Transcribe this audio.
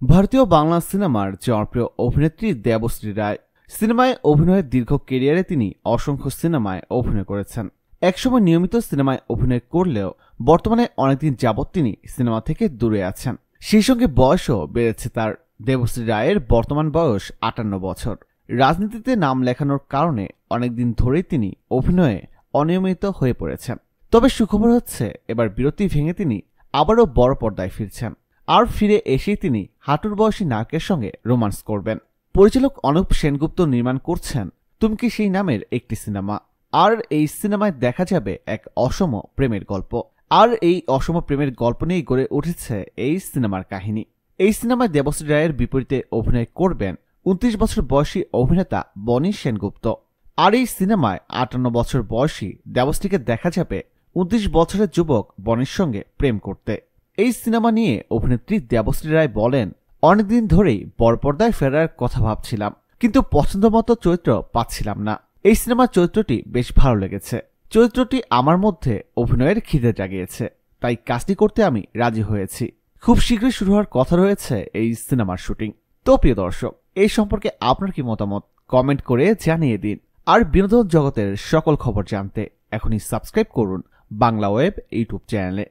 ভারতীয় বাংলা সিনেমার জনপ্রিয় অভিনেত্রী দেবশ্রী রায়। সিনেমায় অভিনয়ের দীর্ঘ ক্যারিয়ারে তিনি অসংখ্য সিনেমায় অভিনয় করেছেন। একসময় নিয়মিত সিনেমায় অভিনয় করলেও বর্তমানে অনেকদিন যাবৎ তিনি সিনেমা থেকে দূরে আছেন। সেই সঙ্গে বয়সও বেড়েছে তার। দেবশ্রী রায়ের বর্তমান বয়স 58 বছর। রাজনীতিতে নাম লেখানোর কারণে অনেকদিন ধরেই তিনি অভিনয়ে অনিয়মিত হয়ে পড়েছেন। তবে সুখবর হচ্ছে, এবার বিরতি ভেঙে তিনি আবারও বড় পর্দায় ফিরছেন। আর ফিরে এসেই তিনি হাঁটুর বয়সী নায়কের সঙ্গে রোমান্স করবেন। পরিচালক অনুপ সেনগুপ্ত নির্মাণ করছেন তুমি কি সেই নামের একটি সিনেমা। আর এই সিনেমায় দেখা যাবে এক অসম প্রেমের গল্প। আর এই অসম প্রেমের গল্প নিয়েই গড়ে উঠেছে এই সিনেমার কাহিনী। এই সিনেমায় দেবশ্রী রায়ের বিপরীতে অভিনয় করবেন 29 বছর বয়সী অভিনেতা বনি সেনগুপ্ত। আর এই সিনেমায় 58 বছর বয়সী দেবশ্রীকে দেখা যাবে 29 বছরের যুবক বনির সঙ্গে প্রেম করতে। এই সিনেমা নিয়ে অভিনেত্রী দেবশ্রী রায় বলেন, অনেকদিন ধরেই বড় পর্দায় ফেরার কথা ভাবছিলাম, কিন্তু পছন্দমতো চরিত্র পাচ্ছিলাম না। এই সিনেমার চরিত্রটি বেশ ভালো লেগেছে। চরিত্রটি আমার মধ্যে অভিনয়ের খিদে জাগিয়েছে, তাই কাজটি করতে আমি রাজি হয়েছি। খুব শীঘ্রই শুরু হওয়ার কথা রয়েছে এই সিনেমার শুটিং। তো প্রিয় দর্শক, এই সম্পর্কে আপনার কি মতামত কমেন্ট করে জানিয়ে দিন। আর বিনোদন জগতের সকল খবর জানতে এখনই সাবস্ক্রাইব করুন বাংলা ওয়েব ইউটিউব চ্যানেলে।